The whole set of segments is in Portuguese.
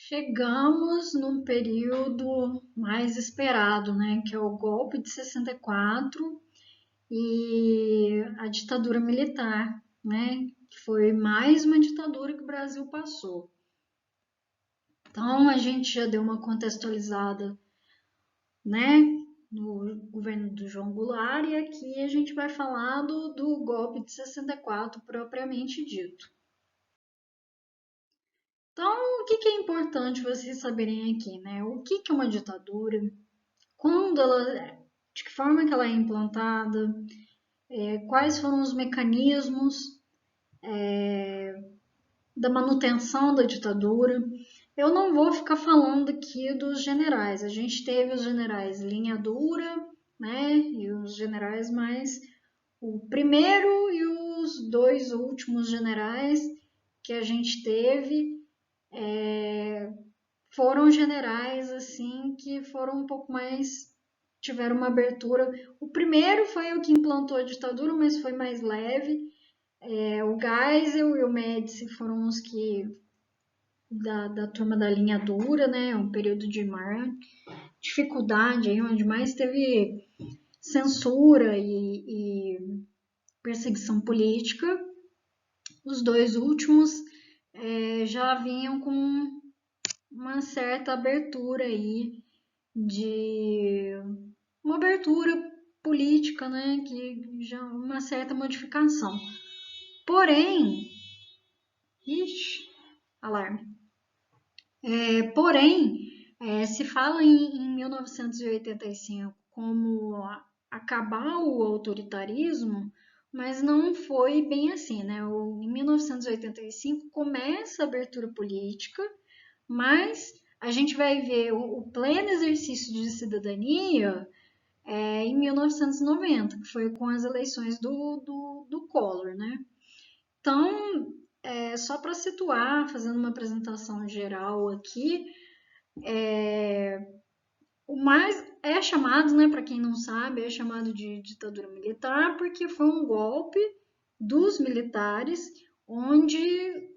Chegamos num período mais esperado, né, que é o golpe de 64 e a ditadura militar, né, que foi mais uma ditadura que o Brasil passou. Então a gente já deu uma contextualizada, né, no governo do João Goulart e aqui a gente vai falar do golpe de 64 propriamente dito. Então, o que é importante vocês saberem aqui, né? O que é uma ditadura? Quando ela, de que forma que ela é implantada, quais foram os mecanismos da manutenção da ditadura. Eu não vou ficar falando aqui dos generais. A gente teve os generais linha dura, né? E os generais mais o primeiro e os dois últimos generais que a gente teve foram generais assim que foram um pouco mais tiveram uma abertura. O primeiro foi o que implantou a ditadura, mas foi mais leve. O Geisel e o Médici foram os que da turma da linha dura, né? Um período de maior dificuldade, aí, onde mais teve censura e perseguição política. Os dois últimos já vinham com uma certa abertura aí de uma abertura política, né, que já uma certa modificação. Porém, alarme. Se fala em 1985 como acabar o autoritarismo, mas não foi bem assim, né? Em 1985 começa a abertura política, mas a gente vai ver o pleno exercício de cidadania em 1990, que foi com as eleições do Collor, né? Então, só para situar, fazendo uma apresentação geral aqui, o mais é chamado, né, para quem não sabe, é chamado de ditadura militar porque foi um golpe dos militares onde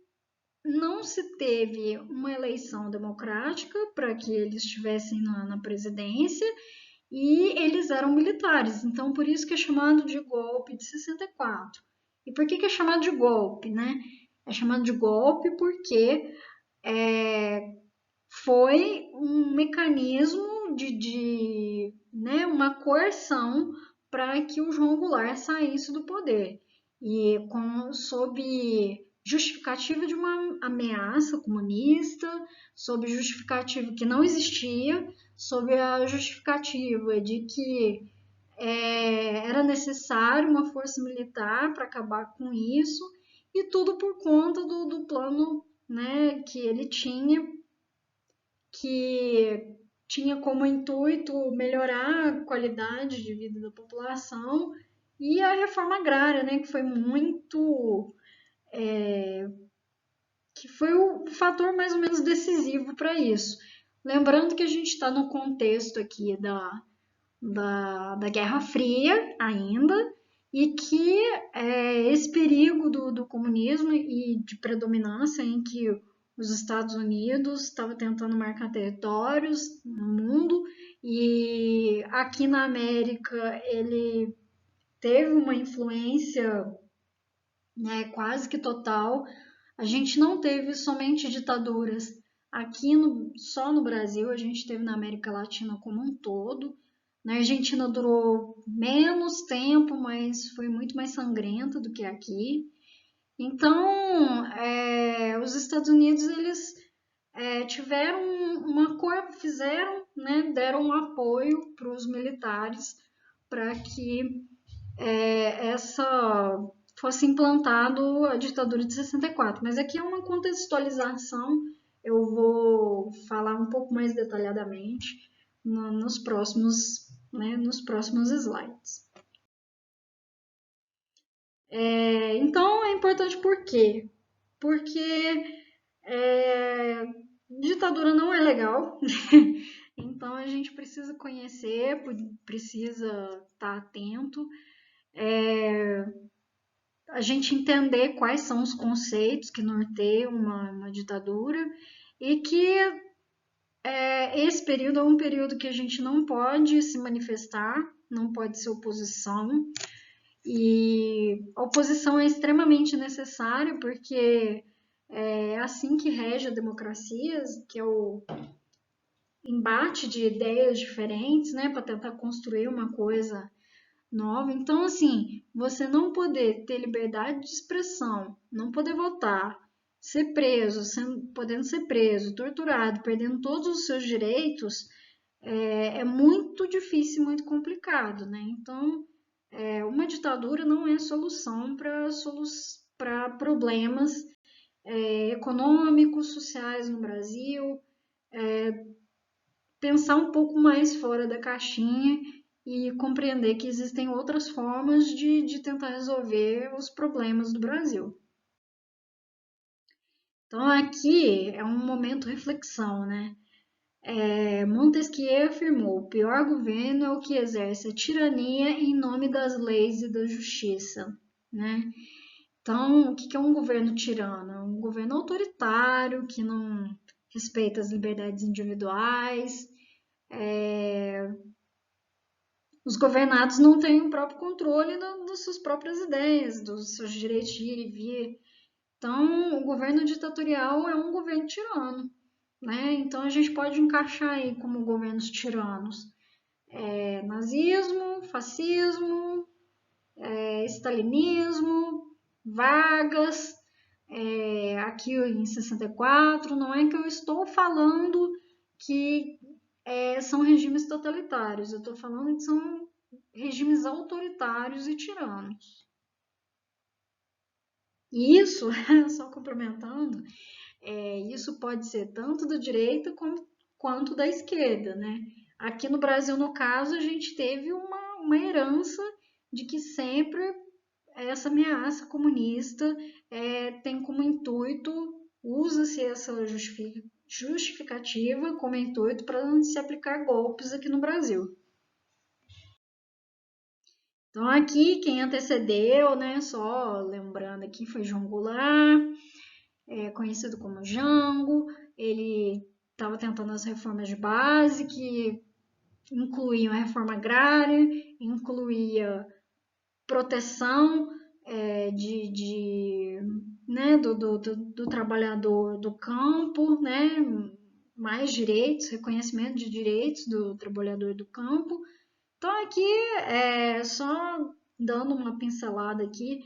não se teve uma eleição democrática para que eles estivessem na presidência e eles eram militares, então por isso que é chamado de golpe de 64. E por que é chamado de golpe, né? É chamado de golpe porque foi um mecanismo né, uma coerção para que o João Goulart saísse do poder. E sob justificativa de uma ameaça comunista, sob justificativa que não existia, sob a justificativa de que era necessário uma força militar para acabar com isso, e tudo por conta do plano, né, que ele tinha, que tinha como intuito melhorar a qualidade de vida da população, e a reforma agrária, né, que foi muito que foi o fator mais ou menos decisivo para isso. Lembrando que a gente está no contexto aqui da Guerra Fria ainda, e que esse perigo do comunismo e de predominância em que os Estados Unidos estavam tentando marcar territórios no mundo, e aqui na América ele teve uma influência, né, quase que total. A gente não teve somente ditaduras aqui só no Brasil, a gente teve na América Latina como um todo. Na Argentina durou menos tempo, mas foi muito mais sangrenta do que aqui. Então, os Estados Unidos eles tiveram fizeram, né, deram um apoio para os militares para que essa fosse implantado a ditadura de 64. Mas aqui é uma contextualização, eu vou falar um pouco mais detalhadamente nos próximos, né, nos próximos slides. Então é importante por quê? Porque ditadura não é legal, então a gente precisa conhecer, precisa estar atento, a gente entender quais são os conceitos que norteiam uma ditadura e que esse período é um período que a gente não pode se manifestar, não pode ser oposição, e a oposição é extremamente necessária porque é assim que rege a democracia, que é o embate de ideias diferentes, né, para tentar construir uma coisa nova. Então, assim, você não poder ter liberdade de expressão, não poder votar, ser preso, podendo ser preso, torturado, perdendo todos os seus direitos, é muito difícil, muito complicado, né? Então, uma ditadura não é solução para problemas econômicos, sociais no Brasil. Pensar um pouco mais fora da caixinha e compreender que existem outras formas de tentar resolver os problemas do Brasil. Então, aqui é um momento de reflexão, né? Montesquieu afirmou: o pior governo é o que exerce a tirania em nome das leis e da justiça, né? Então, o que é um governo tirano? É um governo autoritário que não respeita as liberdades individuais. Os governados não têm o próprio controle das suas próprias ideias, dos seus direitos de ir e vir. Então, o governo ditatorial é um governo tirano, né? Então, a gente pode encaixar aí como governos tiranos nazismo, fascismo, stalinismo, Vargas, aqui em 64. Não é que eu estou falando que são regimes totalitários, eu estou falando que são regimes autoritários e tiranos. E isso, só complementando, isso pode ser tanto da direita quanto da esquerda, né? Aqui no Brasil, no caso, a gente teve uma herança de que sempre essa ameaça comunista tem como intuito, usa-se essa justificativa como intuito para se aplicar golpes aqui no Brasil. Então, aqui, quem antecedeu, né, só lembrando aqui, foi João Goulart, conhecido como Jango. Ele estava tentando as reformas de base, que incluíam a reforma agrária, incluía proteção né, do trabalhador do campo, né, mais direitos, reconhecimento de direitos do trabalhador do campo. Então, aqui, só dando uma pincelada aqui,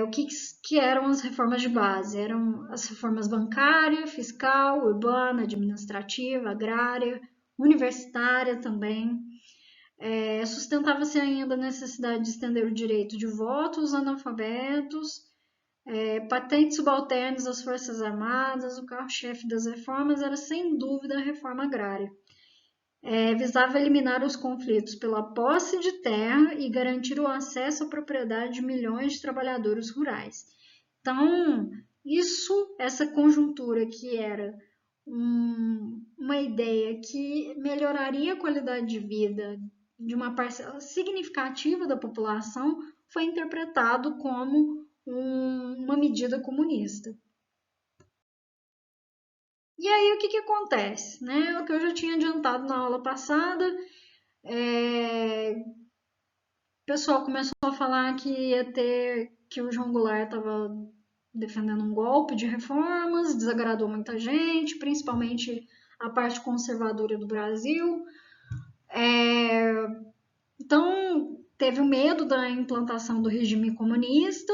o que eram as reformas de base? Eram as reformas bancária, fiscal, urbana, administrativa, agrária, universitária também. Sustentava-se ainda a necessidade de estender o direito de voto aos analfabetos, patentes subalternas às Forças Armadas. O carro-chefe das reformas era, sem dúvida, a reforma agrária. Visava eliminar os conflitos pela posse de terra e garantir o acesso à propriedade de milhões de trabalhadores rurais. Então, essa conjuntura que era uma ideia que melhoraria a qualidade de vida de uma parcela significativa da população, foi interpretado como uma medida comunista. E aí o que acontece? Né? O que eu já tinha adiantado na aula passada, o pessoal começou a falar que o João Goulart estava defendendo um golpe de reformas, desagradou muita gente, principalmente a parte conservadora do Brasil. Então, teve o medo da implantação do regime comunista,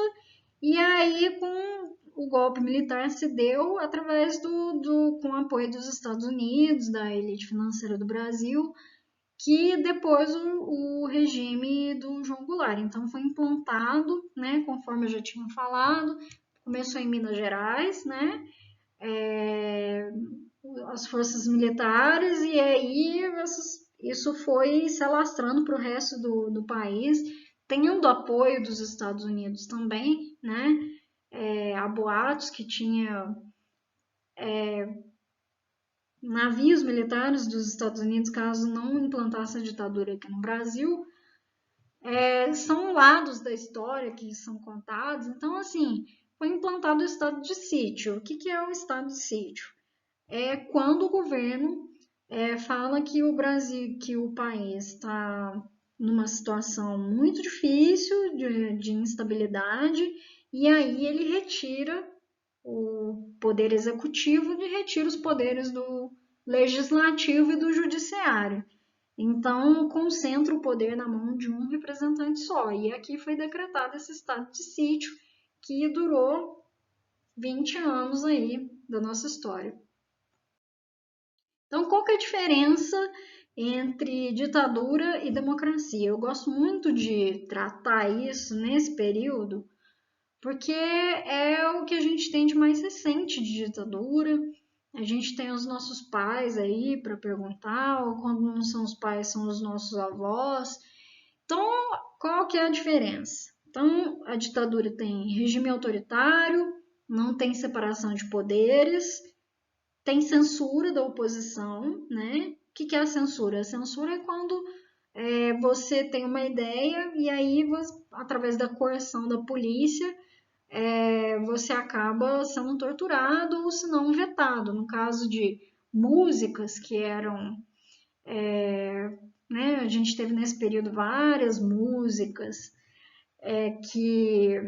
e aí, com o golpe militar se deu através com o apoio dos Estados Unidos, da elite financeira do Brasil, que depois o regime do João Goulart. Então, foi implantado, né, conforme eu já tinha falado, começou em Minas Gerais, né, as forças militares, e aí isso foi se alastrando para o resto do país, tendo apoio dos Estados Unidos também, né? Há boatos que tinha navios militares dos Estados Unidos caso não implantasse a ditadura aqui no Brasil. São lados da história que são contados. Então, assim, foi implantado o estado de sítio. O que é o estado de sítio? é quando o governo fala que o Brasil, que o país está numa situação muito difícil de instabilidade, e aí ele retira o poder executivo e retira os poderes do legislativo e do judiciário. Então, concentra o poder na mão de um representante só. E aqui foi decretado esse estado de sítio que durou 20 anos aí da nossa história. Então, qual que é a diferença entre ditadura e democracia? Eu gosto muito de tratar isso nesse período, porque é o que a gente tem de mais recente de ditadura. A gente tem os nossos pais aí para perguntar, ou quando não são os pais, são os nossos avós. Então, qual que é a diferença? Então, a ditadura tem regime autoritário, não tem separação de poderes, tem censura da oposição, né? O que é a censura? A censura é quando você tem uma ideia e aí, através da coerção da polícia, você acaba sendo torturado ou se não vetado. No caso de músicas que eram, né, a gente teve nesse período várias músicas que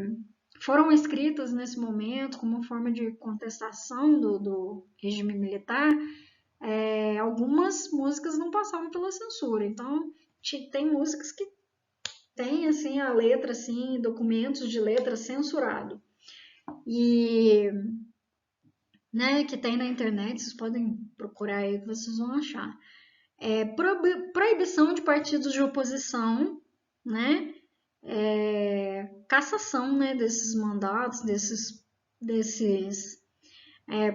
foram escritas nesse momento como forma de contestação do regime militar. Algumas músicas não passavam pela censura, então tem músicas que tem assim a letra, assim, documentos de letra censurado. E né, que tem na internet, vocês podem procurar aí que vocês vão achar. Proibição de partidos de oposição, né? Cassação, né, desses mandatos, desses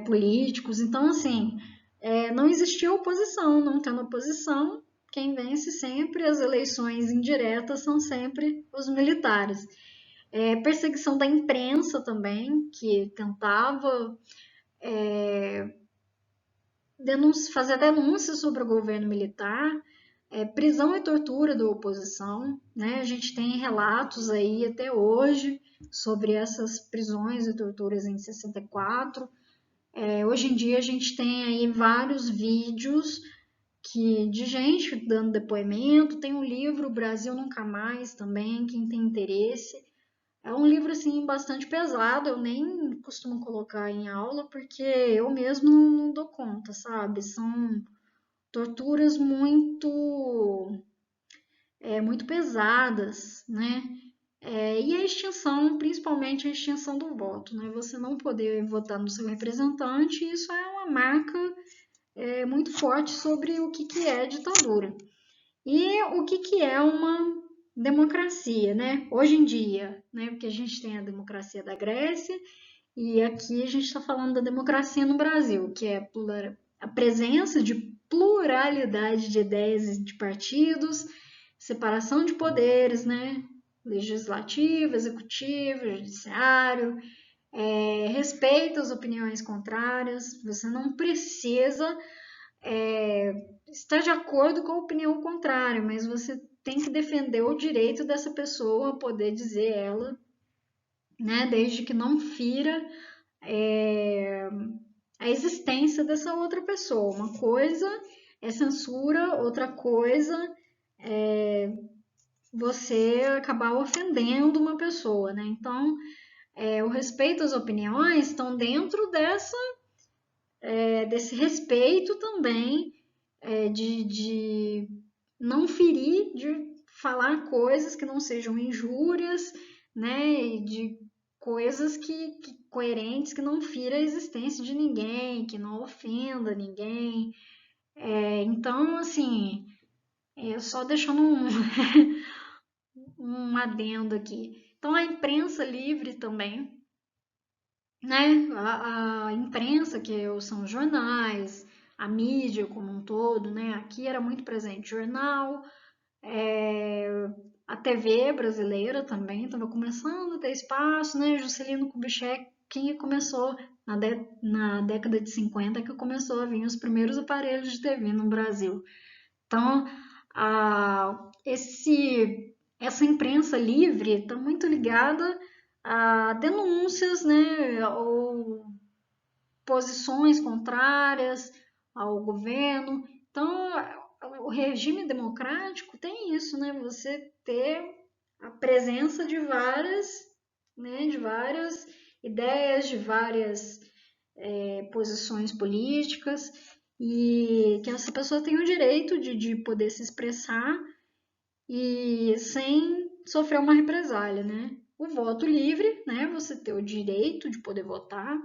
políticos. Então, assim, não existia oposição, não tendo oposição, quem vence sempre, as eleições indiretas são sempre os militares. Perseguição da imprensa também, que tentava fazer denúncias sobre o governo militar, prisão e tortura da oposição, né? A gente tem relatos aí até hoje sobre essas prisões e torturas em 64. Hoje em dia a gente tem aí vários vídeos de gente dando depoimento, tem um livro Brasil Nunca Mais também, quem tem interesse. É um livro assim bastante pesado, eu nem costumo colocar em aula porque eu mesmo não dou conta, sabe? São torturas muito pesadas, né? E a extinção, principalmente a extinção do voto, né? Você não poder votar no seu representante, isso é uma marca muito forte sobre o que é ditadura. E o que é uma democracia, né? Hoje em dia, né? Porque a gente tem a democracia da Grécia e aqui a gente está falando da democracia no Brasil, que é a presença de pluralidade de ideias e de partidos, separação de poderes, né? Legislativo, executivo, judiciário, respeito às opiniões contrárias. Você não precisa estar de acordo com a opinião contrária, mas você tem que defender o direito dessa pessoa a poder dizer ela, né? Desde que não fira a existência dessa outra pessoa. Uma coisa é censura, outra coisa é você acabar ofendendo uma pessoa, né? Então, o respeito às opiniões estão dentro desse respeito também, de não ferir, de falar coisas que não sejam injúrias, né? E de coisas coerentes, que não fira a existência de ninguém, que não ofenda ninguém. Então, assim, só deixando um adendo aqui. Então, a imprensa livre também, né? A imprensa, que são os jornais, a mídia como um todo, né? Aqui era muito presente jornal, a TV brasileira também estava começando a ter espaço, né? Juscelino Kubitschek, quem começou na década de 50, que começou a vir os primeiros aparelhos de TV no Brasil. Então, essa imprensa livre está muito ligada a denúncias, né? Ou posições contrárias ao governo. Então, o regime democrático tem isso, né? Você ter a presença de várias ideias, de várias posições políticas, e que essa pessoa tem o direito de poder se expressar e sem sofrer uma represália, né? O voto livre, né? Você ter o direito de poder votar.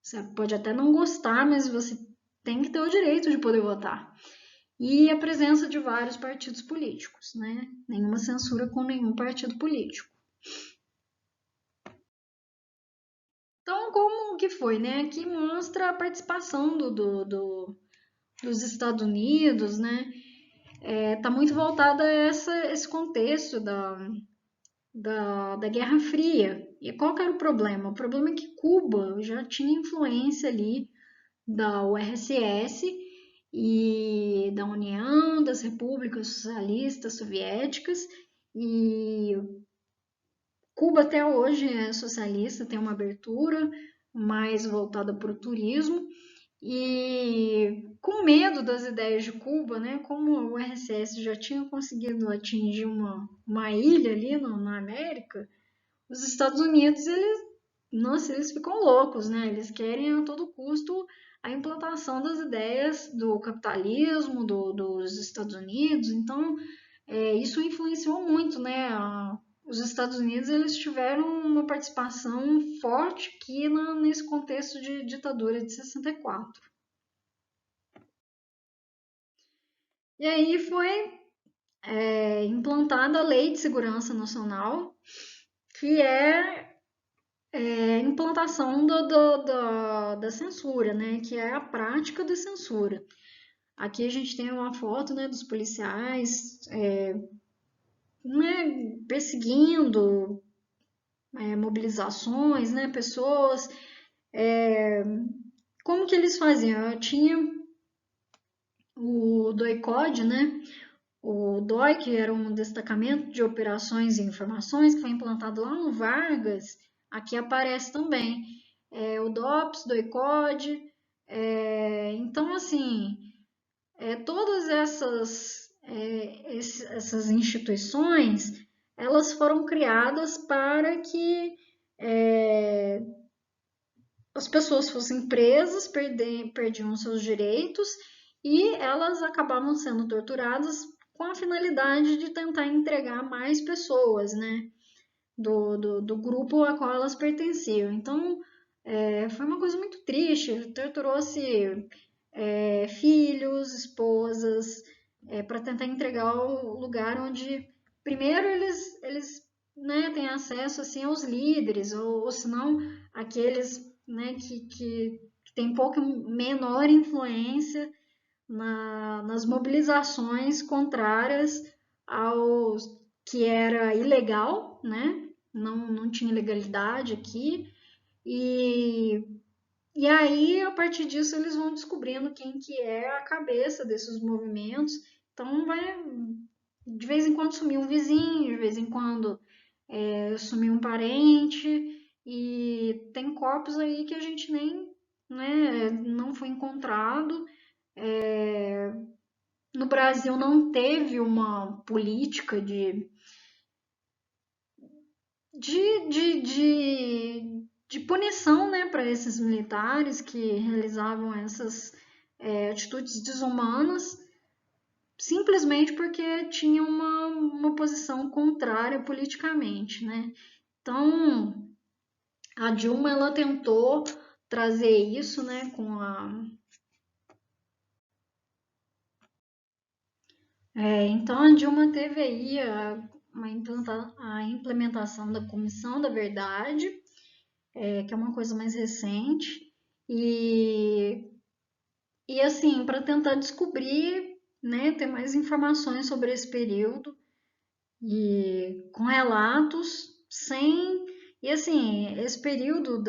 Você pode até não gostar, mas você tem que ter o direito de poder votar. E a presença de vários partidos políticos, né? Nenhuma censura com nenhum partido político. Então, como que foi, né? Aqui mostra a participação dos Estados Unidos, né? Tá muito voltada a esse contexto da Guerra Fria. E qual que era o problema? O problema é que Cuba já tinha influência ali da URSS e da União das Repúblicas Socialistas Soviéticas, e Cuba até hoje é socialista, tem uma abertura mais voltada para o turismo, e com medo das ideias de Cuba, né, como o URSS já tinha conseguido atingir uma ilha ali na América, os Estados Unidos, eles ficam loucos, né? Eles querem a todo custo a implantação das ideias do capitalismo dos Estados Unidos. Então, isso influenciou muito, né? Os Estados Unidos, eles tiveram uma participação forte aqui nesse contexto de ditadura de 64. E aí foi implantada a Lei de Segurança Nacional, que é a implantação da censura, né? Que é a prática da censura. Aqui a gente tem uma foto, né, dos policiais né, perseguindo mobilizações, né, pessoas. Como que eles faziam? Eu tinha o DOI-CODE, né? O DOI, que era um destacamento de operações e informações, que foi implantado lá no Vargas, aqui aparece também. O DOPS, DOI-CODE. Então, assim, todas essas instituições, elas foram criadas para que as pessoas fossem presas, perdiam seus direitos e elas acabavam sendo torturadas com a finalidade de tentar entregar mais pessoas, né, do grupo a qual elas pertenciam. Então, foi uma coisa muito triste, torturou-se filhos, esposas, para tentar entregar o lugar onde, primeiro, eles né, têm acesso assim, aos líderes, ou senão aqueles né, que têm pouca menor influência nas mobilizações contrárias ao que era ilegal, né? Não tinha legalidade aqui, e aí, a partir disso, eles vão descobrindo quem que é a cabeça desses movimentos. Então, vai de vez em quando sumir um vizinho, de vez em quando sumir um parente, e tem corpos aí que a gente nem, né, não foi encontrado. No Brasil não teve uma política de punição, né, para esses militares que realizavam essas atitudes desumanas, simplesmente porque tinham uma posição contrária politicamente, né? Então, a Dilma, ela tentou trazer isso, né, então a Dilma teve aí a implementação da Comissão da Verdade, que é uma coisa mais recente, e, e assim, para tentar descobrir, né, ter mais informações sobre esse período, e com relatos, sem. E assim, esse período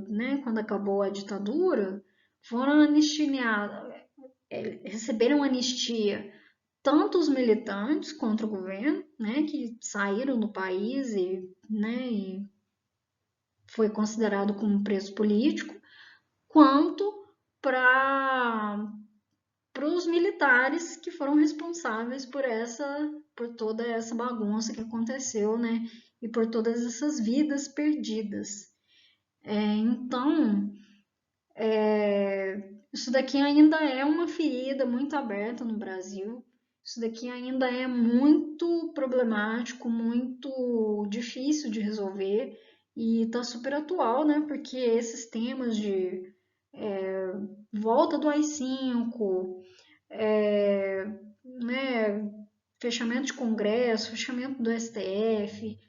né, quando acabou a ditadura, foram anistiados, receberam anistia tanto os militantes contra o governo, né, que saíram do país e foi considerado como preso político, quanto para os militares que foram responsáveis por toda essa bagunça que aconteceu, né? E por todas essas vidas perdidas. Então, isso daqui ainda é uma ferida muito aberta no Brasil. Isso daqui ainda é muito problemático, muito difícil de resolver e está super atual, né? Porque esses temas de volta do AI-5, né, fechamento de Congresso, fechamento do STF,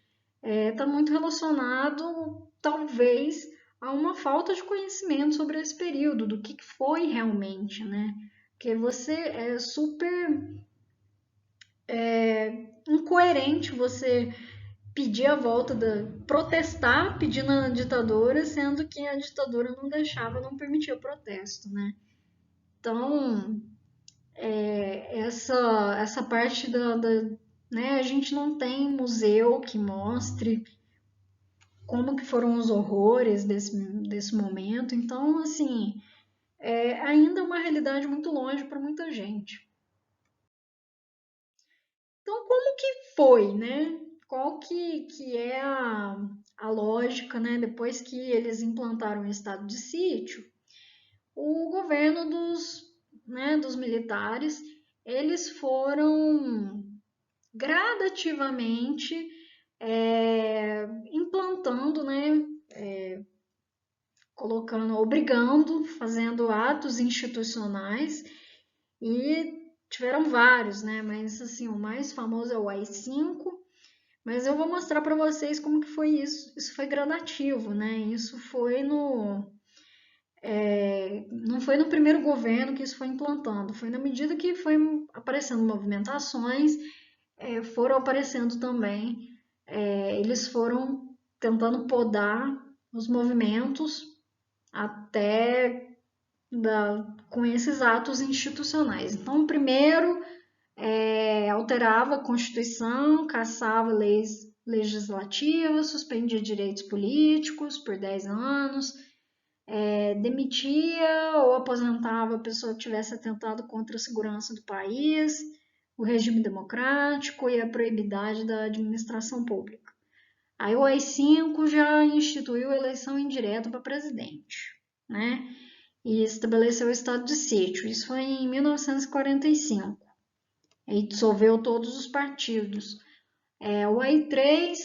está muito relacionado, talvez, a uma falta de conhecimento sobre esse período, do que foi realmente, né? Porque você é super incoerente você pedir a volta protestar pedindo a ditadura, sendo que a ditadura não deixava, não permitia o protesto, né? Então, essa parte né, a gente não tem museu que mostre como que foram os horrores desse momento. Então, assim, ainda é uma realidade muito longe para muita gente. Então, como que foi, né? Qual que é a lógica, né? Depois que eles implantaram o estado de sítio, o governo dos militares, eles foram gradativamente implantando, né, colocando, obrigando, fazendo atos institucionais e tiveram vários, né? Mas assim, o mais famoso é o AI-5, mas eu vou mostrar para vocês como que foi isso. Isso foi gradativo, né? Isso foi não foi no primeiro governo que isso foi implantando, foi na medida que foi aparecendo movimentações, foram aparecendo também, eles foram tentando podar os movimentos até com esses atos institucionais. Então, primeiro, alterava a Constituição, cassava leis legislativas, suspendia direitos políticos por 10 anos, demitia ou aposentava a pessoa que tivesse atentado contra a segurança do país, o regime democrático e a proibidade da administração pública. Aí o AI-5 já instituiu eleição indireta para presidente, né? E estabeleceu o estado de sítio. Isso foi em 1945. E dissolveu todos os partidos. O AI-3,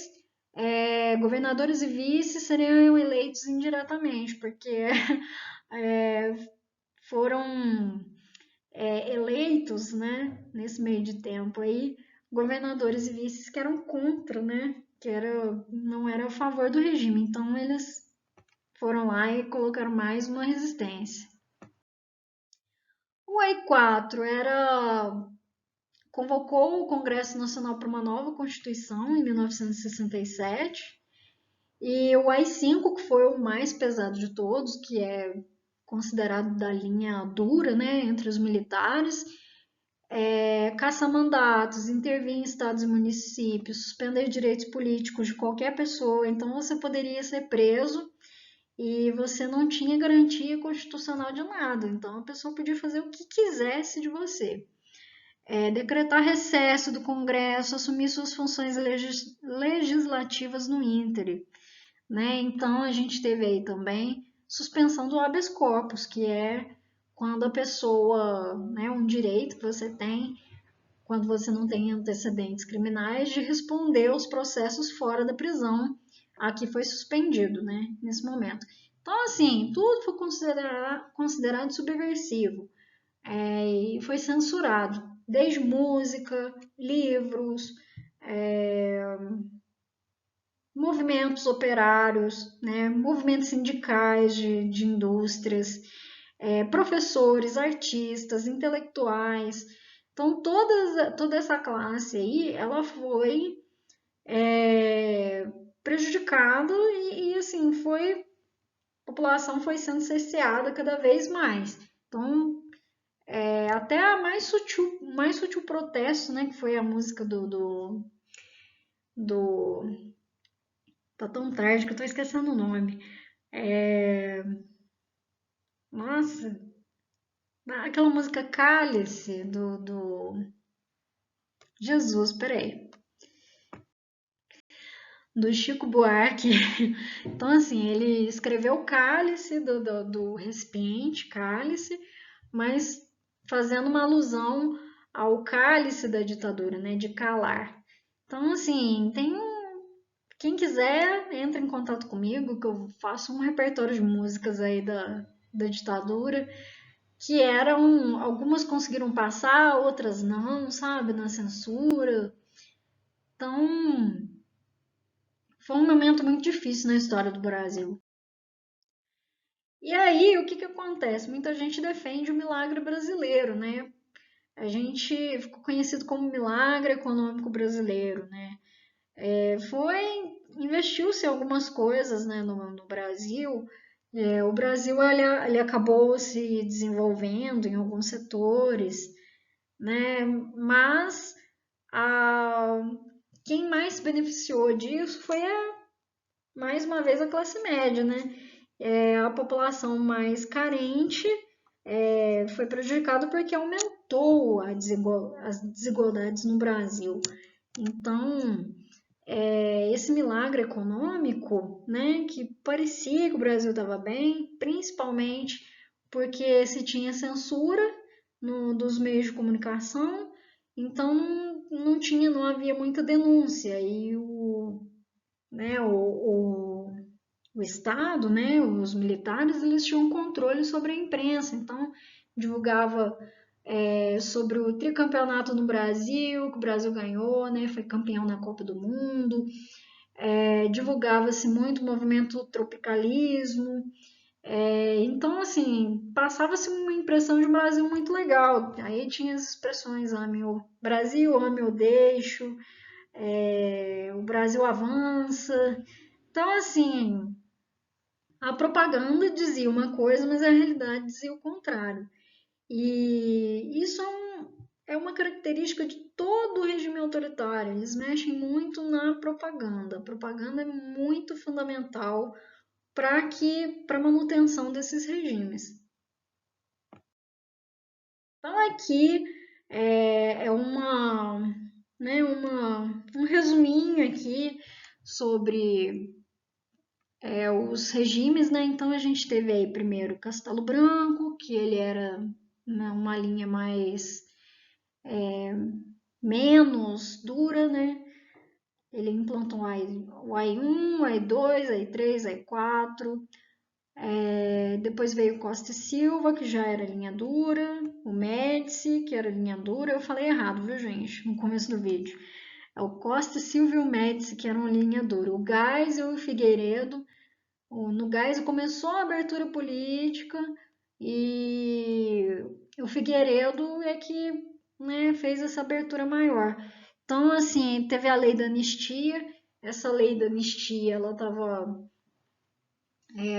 governadores e vices seriam eleitos indiretamente, porque foram eleitos, né, nesse meio de tempo aí, governadores e vices que eram contra, né, não era a favor do regime. Então eles foram lá e colocaram mais uma resistência. O AI-4 convocou o Congresso Nacional para uma nova Constituição em 1967 e o AI-5, que foi o mais pesado de todos, que é considerado da linha dura, né, entre os militares, caçar mandatos, intervir em estados e municípios, suspender direitos políticos de qualquer pessoa. Então você poderia ser preso e você não tinha garantia constitucional de nada. Então a pessoa podia fazer o que quisesse de você. Decretar recesso do Congresso, assumir suas funções legislativas no ínterim, né? Então a gente teve aí também suspensão do habeas corpus, que é quando a pessoa, né, um direito que você tem quando você não tem antecedentes criminais de responder aos processos fora da prisão. Aqui foi suspendido, né, nesse momento. Então, assim, tudo foi considerado subversivo e foi censurado, desde música, livros, movimentos operários, né, movimentos sindicais de indústrias, professores, artistas, intelectuais. Então, toda essa classe aí, ela foi prejudicada e assim, a população foi sendo cerceada cada vez mais. Então, até a mais sutil protesto, né, que foi a música do tá tão tarde que eu tô esquecendo o nome. Nossa, Aquela música Cálice do Jesus, peraí. Do Chico Buarque. Então, assim, ele escreveu Cálice do recipiente, Cálice, mas fazendo uma alusão ao cálice da ditadura, né, de calar. Então, assim, quem quiser, entra em contato comigo, que eu faço um repertório de músicas aí da ditadura, que algumas conseguiram passar, outras não, sabe, na censura. Então, foi um momento muito difícil na história do Brasil. E aí, o que que acontece? Muita gente defende o milagre brasileiro, né? A gente ficou conhecido como milagre econômico brasileiro, né? Investiu-se algumas coisas, né, no Brasil. O Brasil ele acabou se desenvolvendo em alguns setores, né? Mas a, quem mais se beneficiou disso foi mais uma vez a classe média, né? A população mais carente foi prejudicada porque aumentou as desigualdades no Brasil. Então, esse milagre econômico, né, que parecia que o Brasil estava bem, principalmente porque se tinha censura dos meios de comunicação, então não havia muita denúncia e né, o Estado, né, os militares, eles tinham controle sobre a imprensa, então divulgava sobre o tricampeonato no Brasil, que o Brasil ganhou, né, foi campeão na Copa do Mundo, divulgava-se muito o movimento tropicalismo, então, assim, passava-se uma impressão de um Brasil muito legal. Aí tinha as expressões, ame o Brasil, ame ou deixo, o Brasil avança. Então, assim, a propaganda dizia uma coisa, mas a realidade dizia o contrário. E isso é uma característica de todo o regime autoritário. Eles mexem muito na propaganda. A propaganda é muito fundamental para a manutenção desses regimes. Então aqui né, um resuminho aqui sobre os regimes, né? Então a gente teve aí primeiro Castelo Branco, que ele era, né, uma linha mais menos dura, né? Ele implantou o AI1, o AI2, o AI3, o AI4. Depois veio Costa e Silva, que já era linha dura. O Médici, que era linha dura. Eu falei errado, viu, gente? No começo do vídeo. É o Costa e Silva e o Médici, que eram linha dura. O Geisel e o Figueiredo. No Geisel começou a abertura política e o Figueiredo é que, né, fez essa abertura maior. Então, assim, teve a lei da anistia. Essa lei da anistia, ela estava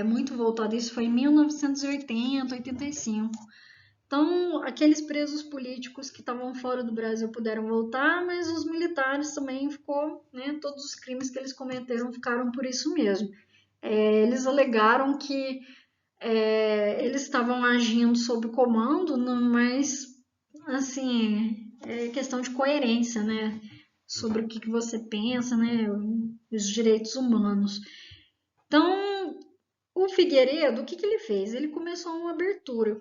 muito voltada, isso foi em 1980, 85. Então, aqueles presos políticos que estavam fora do Brasil puderam voltar, mas os militares também ficou, né, todos os crimes que eles cometeram ficaram por isso mesmo. Eles alegaram que eles estavam agindo sob comando, mas, assim, é questão de coerência, né? Sobre o que você pensa, né? Os direitos humanos. Então, o Figueiredo, o que ele fez? Ele começou uma abertura.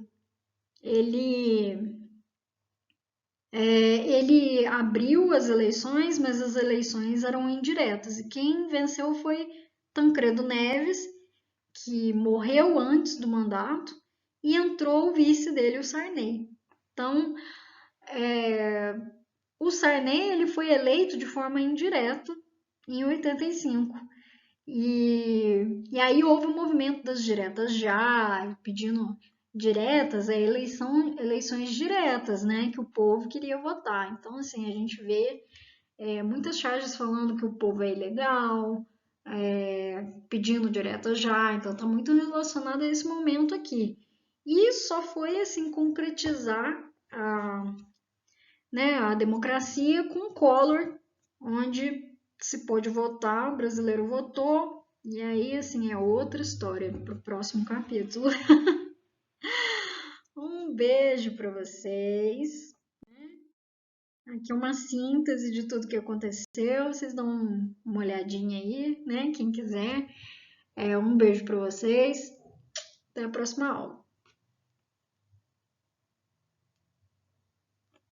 Ele, ele abriu as eleições, mas as eleições eram indiretas. E quem venceu foi Tancredo Neves, que morreu antes do mandato, e entrou o vice dele, o Sarney. Então, o Sarney ele foi eleito de forma indireta em 85. E aí houve um movimento das diretas já, pedindo diretas, eleições diretas, né, que o povo queria votar. Então, assim, a gente vê muitas charges falando que o povo é ilegal, pedindo diretas já, então está muito relacionado a esse momento aqui. E só foi, assim, concretizar a democracia com o Collor, onde se pôde votar, o brasileiro votou, e aí, assim, é outra história para o próximo capítulo. um beijo para vocês. Aqui uma síntese de tudo que aconteceu. Vocês dão uma olhadinha aí, né? Quem quiser. Um beijo para vocês. Até a próxima aula.